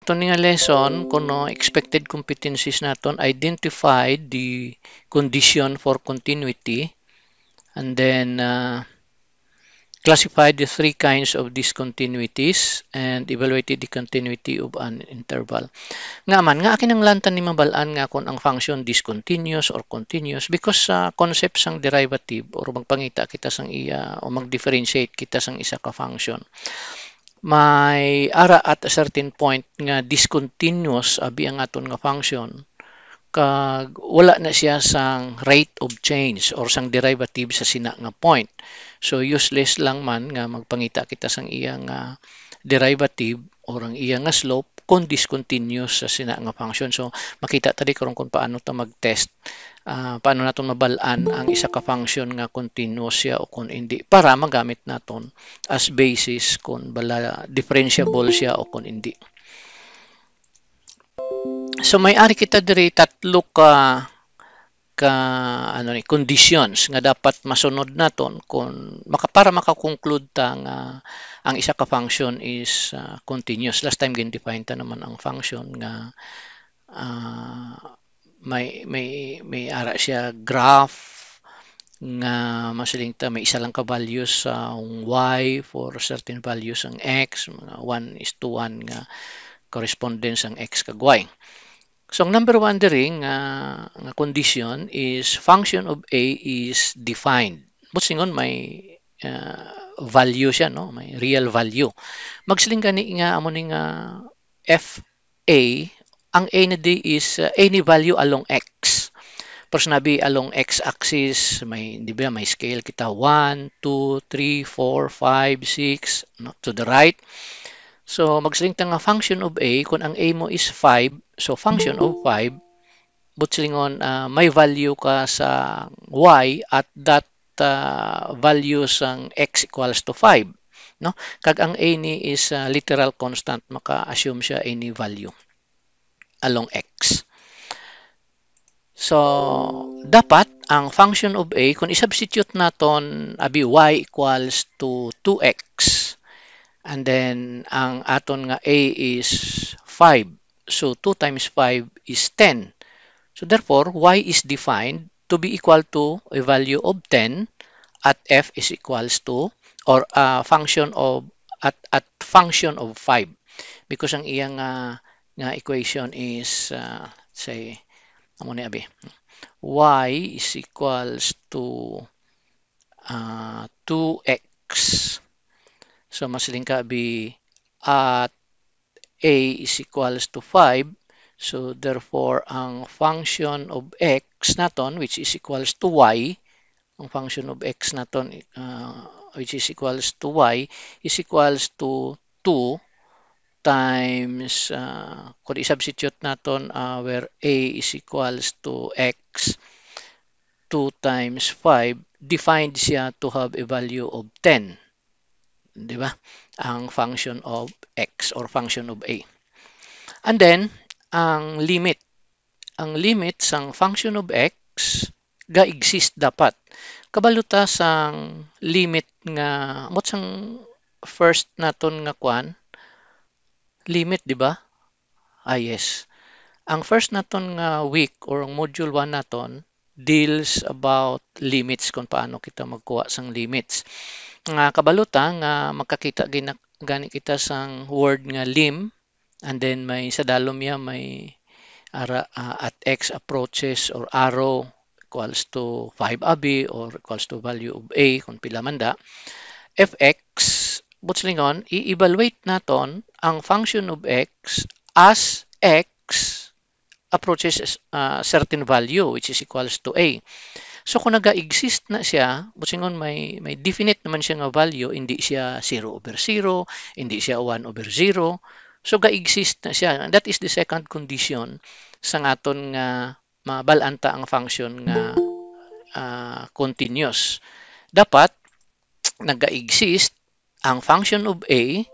ito nga lesson, kuno expected competencies naton, identify the condition for continuity, and then classify the three kinds of discontinuities and evaluated the continuity of an interval. Nga man, nga akin ang lantan ni mabalaan nga kung ang function discontinuous or continuous because sa concept sang derivative or magpangita kita sang iya o mag-differentiate kita sang isa ka function. May ara at a certain point nga discontinuous abi ang aton nga function kag wala na siya sang rate of change or sang derivative sa sina nga point. So useless lang man nga magpangita kita sang iya nga derivative or ang iya nga slope kung discontinuous sa sina nga function. So makita tadi karon kung paano ta mag-test, paano naton mabalaan ang isa ka function nga continuous siya o kung hindi para magamit naton as basis kung bala differentiable siya o kung hindi. So may ari kita diri tatlo ka conditions nga dapat masunod naton kung para makakonclude ta nga ang isa ka function is continuous. Last time gin-define ta naman ang function nga may ara siya graph nga masiling ta may isa lang ka values sa y for certain values ang x, mga 1:1 nga correspondence ang x kag y. So ang number one diri nga condition is function of a is defined. Busingon may value siya, no? May real value. Magsiling gani nga amo ni nga f a, ang a na di is any value along x. Pero sinabi along x-axis, may, di ba, may scale kita 1, 2, 3, 4, 5, 6, no? To the right. So magsiling ta nga function of a, kung ang a mo is 5, so function of 5, butsilingon may value ka sa y at that value sang x equals to 5, no? Kag ang a ni is literal constant, maka-assume siya any value along x. So dapat ang function of a kung i-substitute naton abi y equals to 2x, and then ang aton nga a is 5, so 2 times 5 is 10. So therefore y is defined to be equal to a value of 10 at f is equals to or function of at function of 5, because ang iyang nga equation is say amo ni abi y is equals to 2x. So masiling ka abi at a is equals to 5. So therefore ang function of x naton which is equals to y, ang function of x naton which is equals to y is equals to 2 times kung i-substitute naton where a is equals to x, 2 times 5 defined siya to have a value of 10, di ba, ang function of x or function of a. And then ang limit sang function of x ga exist dapat kabaluta sang limit nga mo sang first naton nga kwan limit, di ba? Yes. Ang first naton nga week or ang module 1 naton deals about limits, kung paano kita magkuha sang limits. Nga kabaluta nga makakita gani kita sang word nga lim, and then may sa dalom ya may ara at x approaches or arrow equals to 5 abi or equals to value of a kung pila man da. Fx butslingon i-evaluate naton ang function of x as x approaches certain value which is equals to a. So kung naga-exist na siya, busingon may definite naman siya nga value, hindi siya 0/0, hindi siya 1/0. So ga-exist na siya. That is the second condition sa aton nga mabalanta ang function nga continuous. Dapat naga-exist ang function of a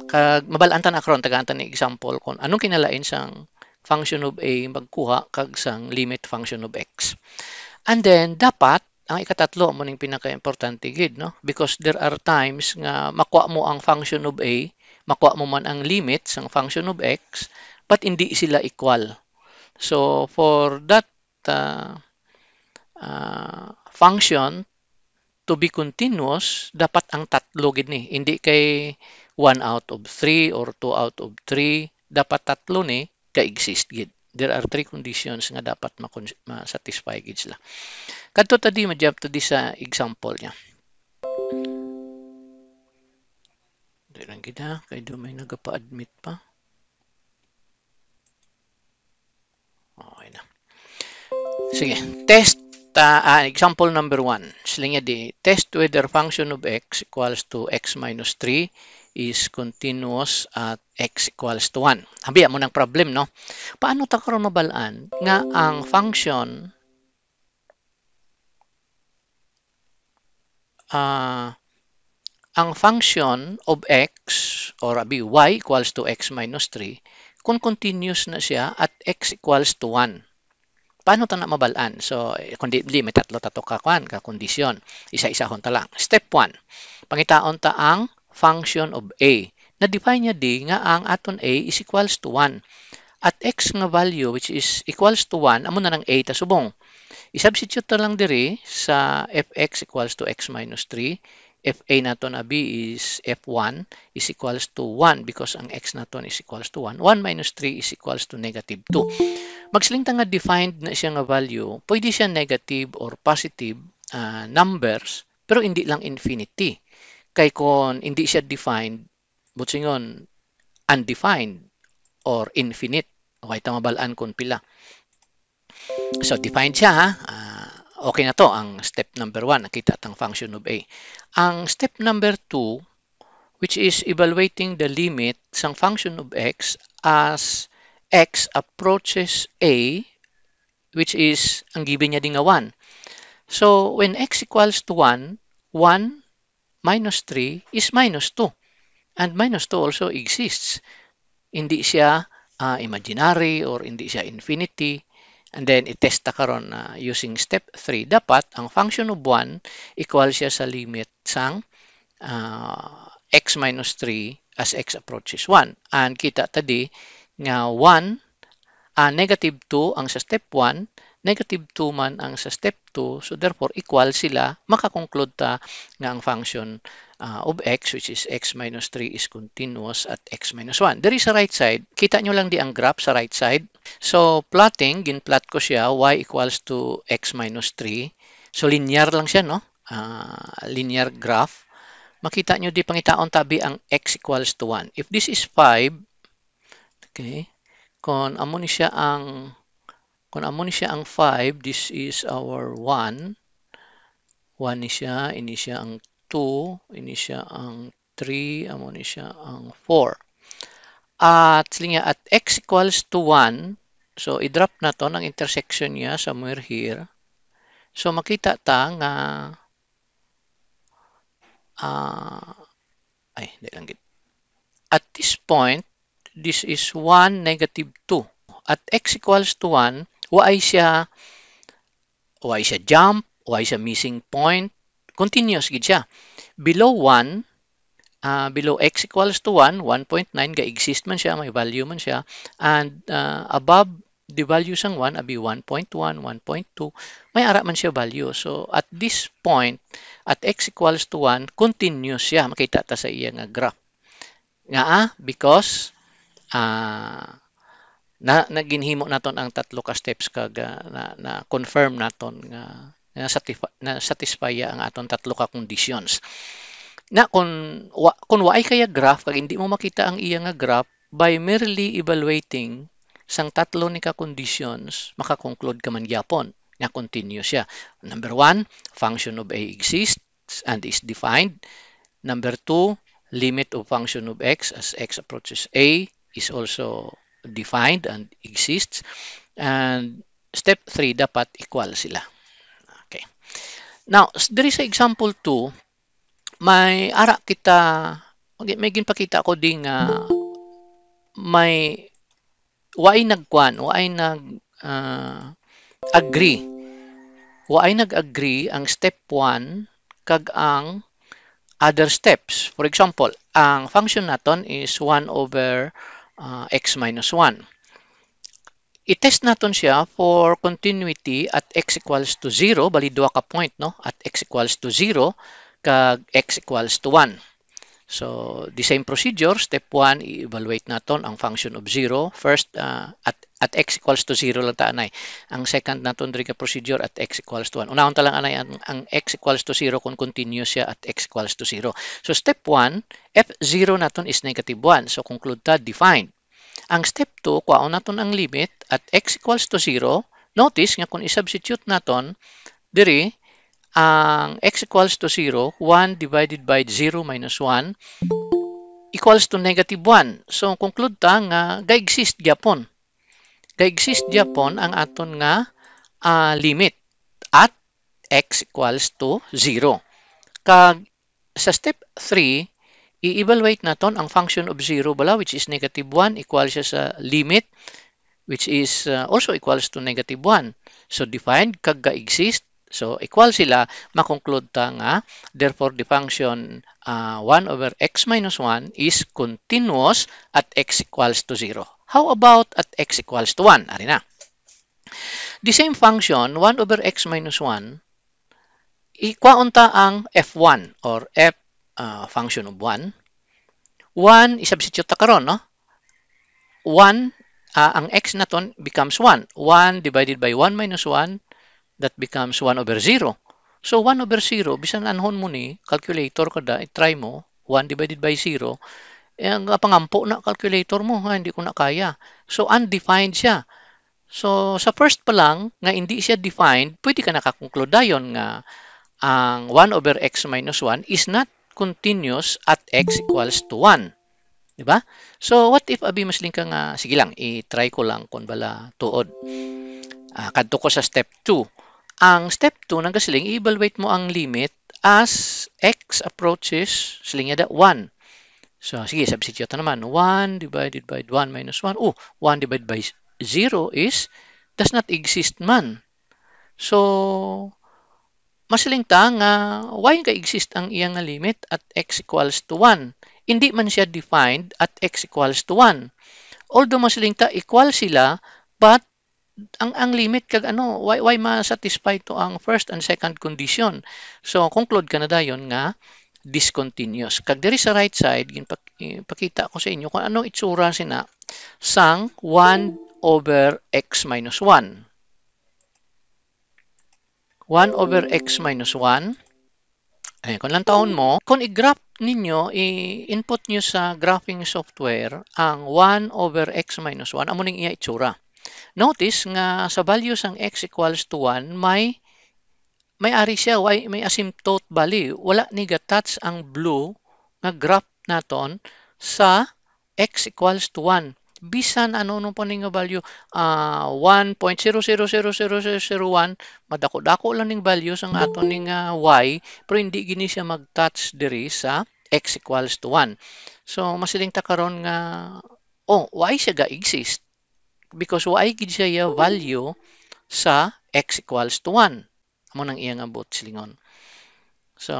kag mabalanta na karon tagaan ni example kung anong kinalain sang function of a magkuha kag sang limit function of x. And then dapat ang ikatatlo mo ning pinaka-importante gid, no, because there are times nga makuha mo ang function of a makuha mo man ang limit sang function of x, but hindi sila equal. So for that function to be continuous, dapat ang tatlo gid ni. Hindi kay 1 out of 3 or 2 out of 3. Dapat tatlo ni ka-exist gid. There are three conditions nga dapat ma-satisfy gid sila. Kadto tadi ma-jump tadi sa example niya. Di lang gid ha, kay do may nagapa-admit pa. Okay na. Sige, test example number 1. Sila nga di, test whether function of x equals to x minus 3 is continuous at x equals to 1. Habiya mo ng problem, no? Paano ta karon mabalaan nga ang function of x or y equals to x minus 3 kung continuous na siya at x equals to 1. Paano ta na mabalaan? So, kundi may tatlo-tatlo ka kondisyon. Isa-isahon ta lang. Step 1. Pangitaon ta ang function of a. Na-define niya di nga ang aton a is equals to 1. At x nga value which is equals to 1, amo na ng a ta subong. I-substitute ta lang diri sa fx equals to x minus 3. Fa naton abi is f1 is equals to 1 because ang x naton is equals to 1. 1 minus 3 is equals to negative 2. Magsiling ta nga defined na siya nga value, pwede siya negative or positive numbers, pero hindi lang infinity. Kay kung hindi siya defined, butsingon undefined or infinite. Okay, ta mabalaan kung pila. So defined siya ha. Okay na to ang step number 1. Nakita tang function of a. Ang step number 2, which is evaluating the limit sang function of x as x approaches a, which is ang given niya din nga 1. So when x equals to 1, 1 minus 3 is minus 2. And minus 2 also exists. Hindi siya imaginary or hindi siya infinity. And then, i-test ta karon using step 3. Dapat, ang function of 1 equal siya sa limit sang x minus 3 as x approaches 1. And kita tadi nga 1, negative 2 ang sa step 1, negative 2 man ang sa step 2. So, therefore, equal sila. Makakonclude ta nga ang function of x, which is x minus 3 is continuous at x minus 1. There is a right side. Kita nyo lang di ang graph sa right side. So, plotting, ginplot ko siya, y equals to x minus 3. So, linear lang siya, no? Linear graph. Makita nyo di pangitaon tabi ang x equals to 1. If this is 5, okay, kung amo ni siya ang 5, this is our 1. 1 ni siya, ini siya ang 2, ini siya ang 3, amo ni siya ang 4. At at x equals to 1, so i-drop na to ng intersection niya somewhere here. So makita ta nga at this point, this is 1, negative 2. At x equals to 1, y siya jump, y siya missing point, continuous gid siya. Below 1, below x equals to 1, 1.9 ga-exist man siya, may value man siya. And above the value sang 1, abi 1.1, 1.2, may ara man siya value. So at this point, at x equals to 1, continuous siya. Makita ta sa iya nga graph. Nga because naginhimo naton ang tatlo ka steps kag na confirm naton nga na satisfy ang aton tatlo ka conditions. Na kung waay kaya graph kag hindi mo makita ang iya nga graph, by merely evaluating sang tatlo ni ka conditions, makakonclude ka man gyapon nga continuous siya. Number 1, function of a exists and is defined. Number 2, limit of function of x as x approaches a is also defined and exists. And step 3, dapat equal sila. Okay. Now, there is example 2. May ara kita, may ginpakita ko ding may nag-agree ang step 1 kag ang other steps. For example, ang function naton is 1 over x minus 1. I-test naton siya for continuity at x equals to 0, bali duha ka point, no? At x equals to 0 kag x equals to 1. So, the same procedure, step 1, i-evaluate naton ang function of 0. First, at x equals to 0 lang ta anay. Ang second naton diri ka procedure at x equals to 1. Unahon ta lang anay ang x equals to 0 kung continuous siya at x equals to 0. So, step 1, f0 naton is negative 1. So, conclude ta, defined. Ang step 2, kuhaon naton ang limit at x equals to 0. Notice nga kung i-substitute naton diri ang x equals to 0, 1 divided by 0 minus 1 equals to negative 1. So, conclude ta nga ga-exist gyapon. Ga-exist gyapon ang aton nga limit at x equals to 0. Kag sa step 3, i-evaluate naton ang function of 0 bala, which is negative 1, equal siya sa limit, which is also equals to negative 1. So, defined kag ga-exist. So, equal sila, makonclude ta nga, therefore, the function 1 over x minus 1 is continuous at x equals to 0. How about at x equals to 1? Ari na. The same function, 1 over x minus 1, ikwaon ta ang f1 or f function of 1. 1, isubstitute ta karon, no? 1, ang x naton becomes 1. 1 divided by 1 minus 1, that becomes 1 over 0. So, 1 over 0, bisan anhon mo ni, calculator kada, i-try mo, 1 divided by 0, ang pangampo na calculator mo, hindi ko na kaya. So, undefined siya. So, sa first pa lang, nga hindi siya defined, pwede ka nakakonclude dayon nga ang 1 over x minus 1 is not continuous at x equals to 1. Diba? So, what if abi masling ka nga, sige lang, i-try ko lang kung bala tuod. Kadto ko sa step 2. Ang step 2, nang kasiling, i-evaluate mo ang limit as x approaches, siling yada, 1. So, sige, substitute naman. 1 divided by 1 minus 1. 1 divided by 0 is, does not exist man. So, masiling ta nga, why ka exist ang iyang limit at x equals to 1? Hindi man siya defined at x equals to 1. Although masiling ta, equal sila, but ang limit kag ano, why ma-satisfy to ang first and second condition. So, conclude ka na dayon nga, discontinuous. Kag diri sa right side, ipakita ko sa inyo kung ano itsura sina sang 1 over x minus 1. 1 over x minus 1. Ay, kung lang taon mo, kung i-graph ninyo, i-input nyo sa graphing software ang 1 over x minus 1, amo ning iya itsura. Notice nga sa values ang x equals to 1, may ari siya, may asymptote value. Wala ni ga-touch ang blue nga graph naton sa x equals to 1. Bisan ano nung paning nga value 1.000001, madako-dako lang ning values ang aton ning y, pero hindi gini siya mag-touch diri sa x equals to 1. So masiling ta karon nga why siya ga-exist? Because y gid siya value sa x equals to 1. Amo nang iyang abot silingon. So,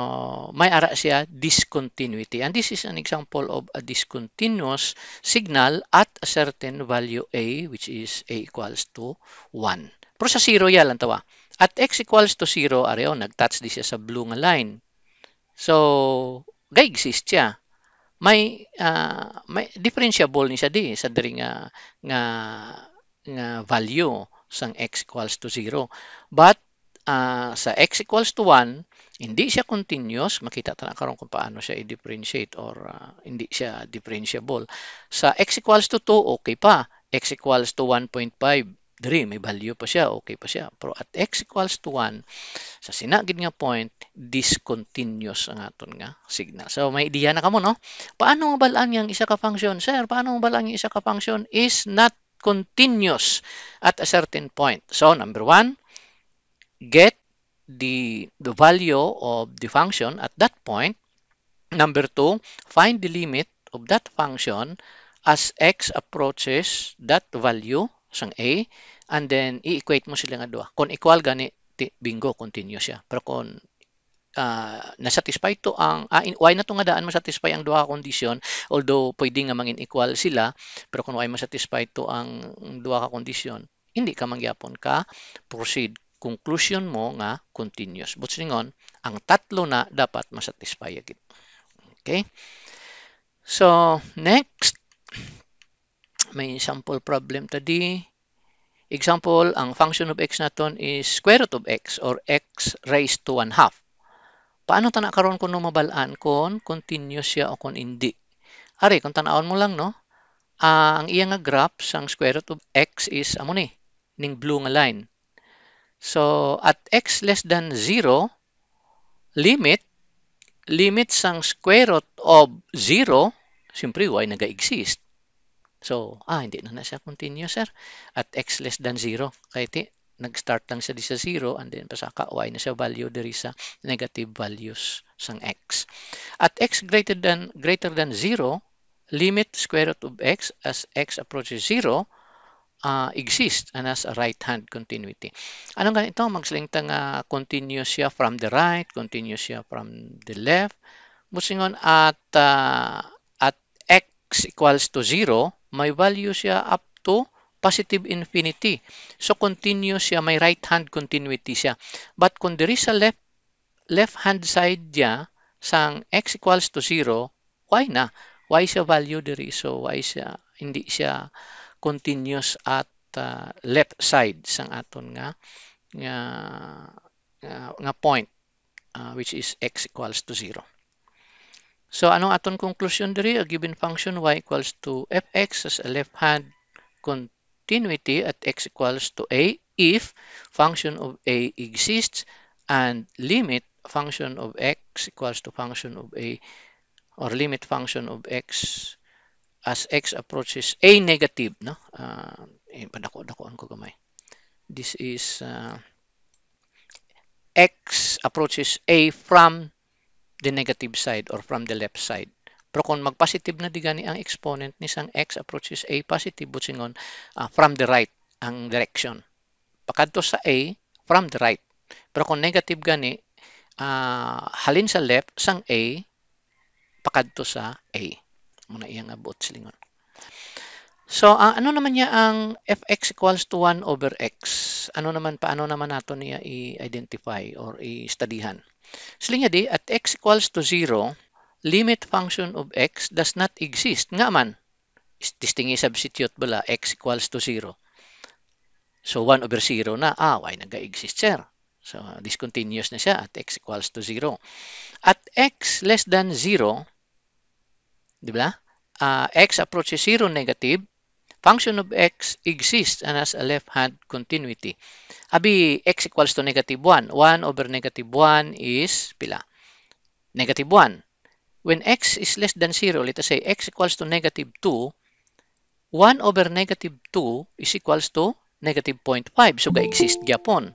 may ara siya discontinuity. And this is an example of a discontinuous signal at a certain value a, which is a equals to 1. Pero sa 0 yan lang tawa. At x equals to 0, areo, nag-touch di siya sa blue nga line. So, ga-exist siya. May differentiable ni siya di sa diri nga value sang x equals to 0. But sa x equals to 1, hindi siya continuous. Makita ta na karon kung paano siya i-differentiate or hindi siya differentiable. Sa x equals to 2, okay pa. X equals to 1.5, diri may value pa siya, okay pa siya. Pero at x equals to 1, sa sinagid nga point, discontinuous ang aton nga signal. So may ideya na kamo, no? Paano mabalaan yang isa ka function? Sir, paano mabalaan yung isa ka function is not continuous at a certain point? So number 1, get the value of the function at that point. Number 2, find the limit of that function as x approaches that value sang a, and then i-equate mo sila nga duha. Kung equal gani, bingo, continuous siya. Pero kung na-satisfy to ang why na to nga daan ma-satisfy ang duha ka kondisyon, although pwede nga mangin equal sila, pero kung why ma-satisfy to ang duha ka kondisyon, hindi ka mangyapon ka proceed. Conclusion mo nga continuous. But singon, ang tatlo na dapat ma-satisfy agad. Okay? So, next, may sample problem tadi. Example, ang function of x naton is square root of x or x raised to 1/2. Paano ta karon kung mabalaan kung continuous siya o kung hindi? Ari, kung tanawon mo lang, no? Ang iya nga graph sang square root of x is amo ni, ning blue nga line. So, at x less than 0, limit sang square root of 0, siyempre y naga-exist. So, hindi na siya continuous, sir. At x less than 0. Kaya nag-start lang siya di sa 0 and then pasaka y na siya value diri sa negative values sang x. At x greater than 0, limit square root of x as x approaches 0 exist and as a right-hand continuity. Anong ganito? Magsalingta nga continuous siya from the right, continuous siya from the left. Musingon at x equals to 0, may value siya up to positive infinity. So, continuous siya, may right-hand continuity siya. But kung there is a left-hand side niya, sang x equals to 0, y na? Y siya value diri. So, hindi siya continuous at left side sang aton nga point, which is x equals to 0. So, anong aton conclusion diri? A given function y equals to fx as a left-hand continuity at x equals to a if function of a exists and limit function of x equals to function of a or limit function of x as x approaches a negative, no? Padako-dakoan ko gamay. This is x approaches a from the negative side or from the left side. Pero kung mag-positive na digani ang exponent ni sang x approaches a positive, butsingon from the right ang direction. Pakadto sa a, from the right. Pero kung negative gani, halin sa left sang a, pakadto sa a. Muna iyang abot silingon. So, ano naman niya ang fx equals to 1 over x? Paano naman nato niya i-identify or i-studyhan? So, linya di, at x equals to 0, limit function of x does not exist. Nga man, distingi substitute bala, x equals to 0. So, 1 over 0 na, y naga-exist, sir. So, discontinuous na siya at x equals to 0. At x less than 0, di ba? X approaches 0 negative, function of x exists and has a left-hand continuity. Abi, x equals to negative 1. 1 over negative 1 is pila? Negative 1. When x is less than 0, let us say x equals to negative 2, 1 over negative 2 is equals to negative 0.5. So, ga-exist gyapon.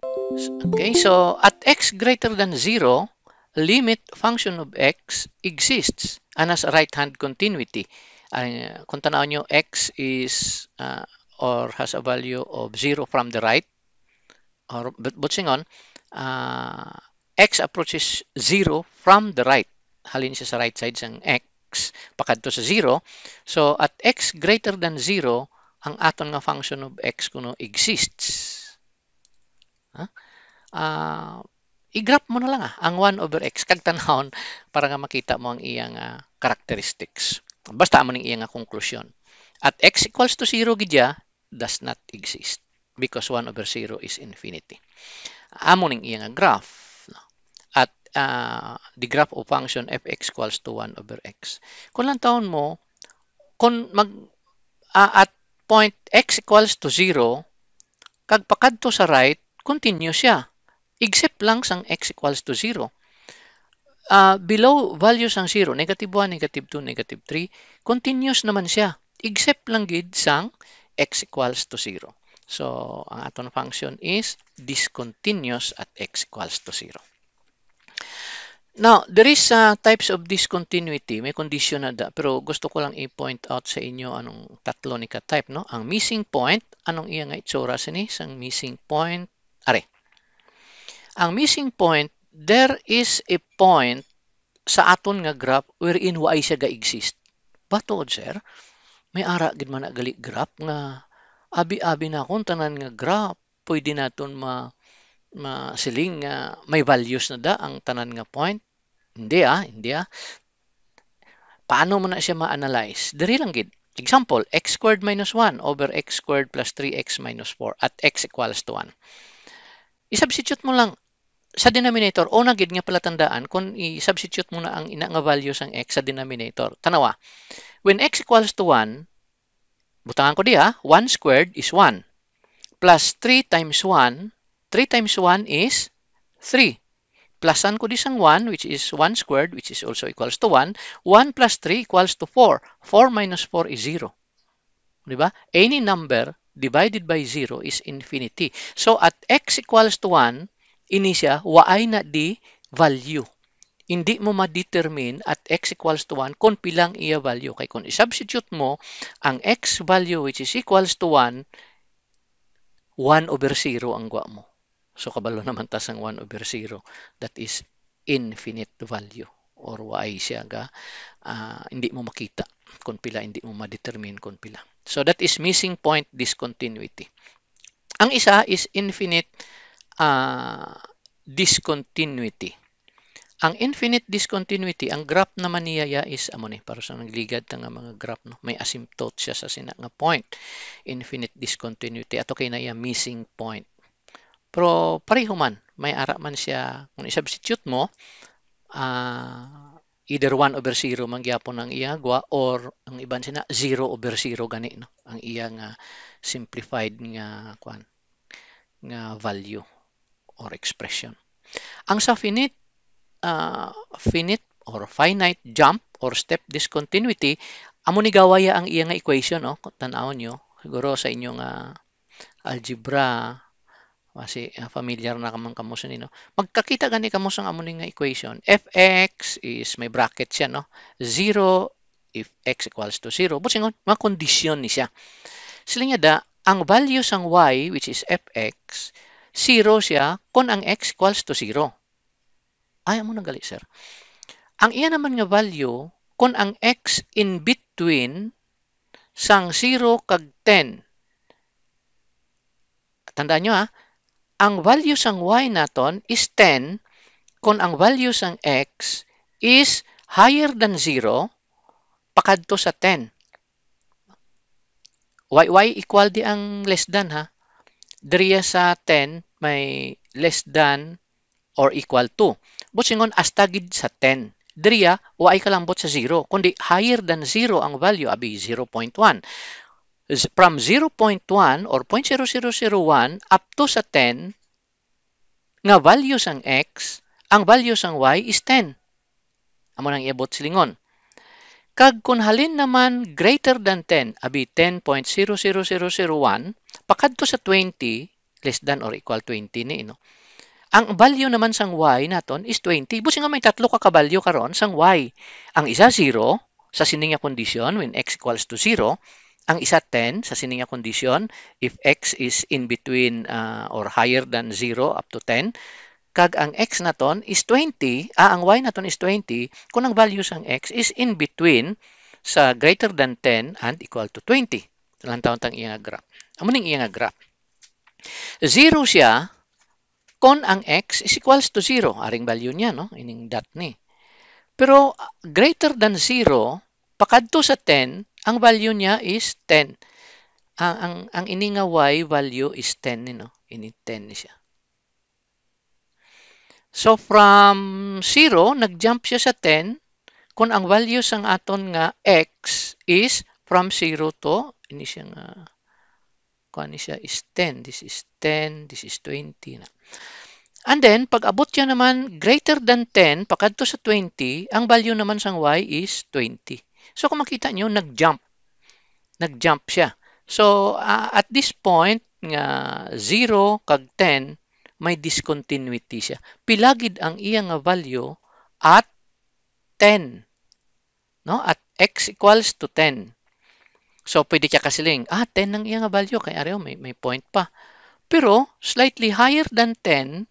Okay, so at x greater than 0, limit function of x exists and has a right-hand continuity. Kung tanaw nyo, x is or has a value of 0 from the right, or butsingon, x approaches 0 from the right. Halin siya sa right side sang x, pakadto sa 0. So, at x greater than 0, ang aton nga function of x kuno exists. I-graph mo na lang ang 1 over x kag tanahon para nga makita mo ang iyang characteristics. Basta mo ning iyang conclusion. At x equals to 0 gidya does not exist because 1 over 0 is infinity. Amo ning iyang graph. At the graph of function fx equals to 1 over x. Kung lang taon mo, kung at point x equals to 0, kag pakadto sa right, continuous siya. Except lang sang x equals to 0. Below values sang 0, negative 1, negative 2, negative 3, continuous naman siya. Except lang gid sang x equals to 0. So, ang aton function is discontinuous at x equals to 0. Now, there is types of discontinuity. May condition na da. Pero gusto ko lang i-point out sa inyo anong tatlo ni ka-type. No? Ang missing point, anong iya nga itsura sini? Sang missing point, are. Ang missing point there is a point sa aton nga graph wherein waay siya ga-exist. Batuod, sir, may ara gid man na gali graph nga abi-abi na akong tanan nga graph pwede naton masiling nga may values na da ang tanan nga point. Hindi. Paano mo na siya ma-analyze? Diri lang gid. Example, x squared minus 1 over x squared plus 3x minus 4 at x equals to 1. I-substitute mo lang sa denominator. O na gid nga palatandaan kung i-substitute mo na ang ina nga values ng x sa denominator. Tanawa, when x equals to 1, butangan ko diha, 1 squared is 1 plus 3 times 1, 3 times 1 is 3. Plusan ko disang 1, which is 1 squared, which is also equals to 1. 1 plus 3 equals to 4. 4 minus 4 is 0. Diba? Any number divided by 0 is infinity. So, at x equals to 1, ini siya, waay na di value. Hindi mo ma-determine at x equals to 1 kung pilang iya value. Kaya kung i-substitute mo ang x value which is equals to 1, 1 over 0 ang gwa mo. So, kabalo naman tas ang 1 over 0. That is infinite value. Or waay siya ga, hindi mo makita kung pila, hindi mo ma-determine kung pila. So, that is missing point discontinuity. Ang isa is infinite discontinuity. Ang infinite discontinuity, ang graph naman niya is amo ni para sa nagligad nga mga graph, no, may asymptote siya sa sina nga point. Infinite discontinuity ato kay na iya missing point. Pero pareho man, may ara man siya kung i-substitute mo, either 1 over 0 man gyapon ang iya gwa or ang iban sina 0 over 0 gani, no, ang iya nga simplified nga kwan nga value or expression. Ang sa finite or finite jump or step discontinuity, amo ni gawaya ang iya nga equation, no? Kung tan-awon nyo, siguro sa inyong algebra, kasi familiar na kamo sa nino. Magkakita gani kamo sa amo ni nga equation. Fx is may bracket siya, no? 0 if x equals to 0. But singon, mga kondisyon ni siya. Sila nga da, ang value sang y, which is fx, 0 siya kung ang x equals to 0. Ay, amo nang gali, sir. Ang iya naman nga value, kung ang x in between sang 0 kag 10. Tandaan nyo, ang value sang y naton is 10 kung ang value sang x is higher than 0 pakadto sa 10. Y equal di ang less than, ha? Diriya sa 10 may less than or equal to. But singon astagid sa 10. Diriya, y kalambot sa 0. Kundi higher than 0 ang value, abi 0.1. From 0.1 or 0.0001 up to sa 10, nga value sang x, ang value sang y is 10. Amo nang iabot silingon. Kag kung halin naman greater than 10, abi 10.00001, pakadto sa 20, less than or equal 20 ni, no? Ang value naman sang y naton is 20. Busi nga may tatlo ka kabalyo karon sang y. Ang isa 0 sa sining nga kondisyon when x equals to 0. Ang isa 10 sa sining nga kondisyon if x is in between or higher than 0 up to 10. Kag ang x naton is 20, ang y naton is 20 kung ang value sang x is in between sa greater than 10 and equal to 20. Lantaw tang iya nga graph. Amo ning iya nga graph. 0 siya kung ang x is equals to 0, aring value niya, no? Ining dot ni. Pero greater than 0, pakadto sa 10, ang value niya is 10. Ang ini nga y value is 10 ni, no? Ini 10 ni siya. So from 0, nag-jump siya sa 10 kung ang value sang aton nga x is from 0 to ini siya nga kuan siya is 10. This is 10, this is 20 na. And then, pag abot siya naman greater than 10, pakadto sa 20, ang value naman sang y is 20. So, kung makita nyo, nag-jump. Nag-jump siya. So, at this point, nga 0 kag 10, may discontinuity siya. Pilagid ang iya nga value at 10. No? At x equals to 10. So, pwede siya kasiling, 10 ang iya nga value. Kaya may point pa. Pero, slightly higher than 10,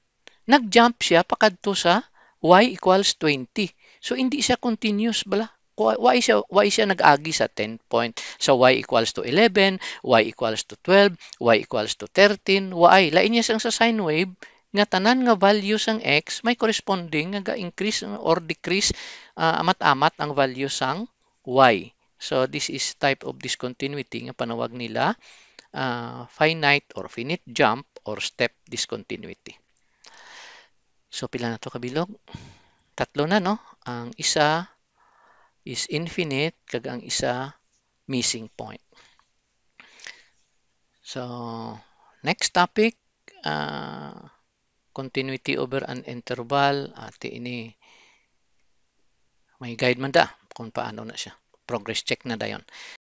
nag-jump siya pakadto sa y equals 20. So hindi siya continuous bala. Why siya nag-agi sa 10 point. So y equals to 11, y equals to 12, y equals to 13, y. Lain niya sang sa sine wave nga tanan nga values ang x may corresponding nga increase or decrease amat-amat ang value sang y. So this is type of discontinuity nga panawag nila finite or finite jump or step discontinuity. So pila na to kabilog? Tatlo na no? Ang isa is infinite kag ang isa missing point. So next topic continuity over an interval ati ini may guide man da kung paano na siya. Progress check na dayon.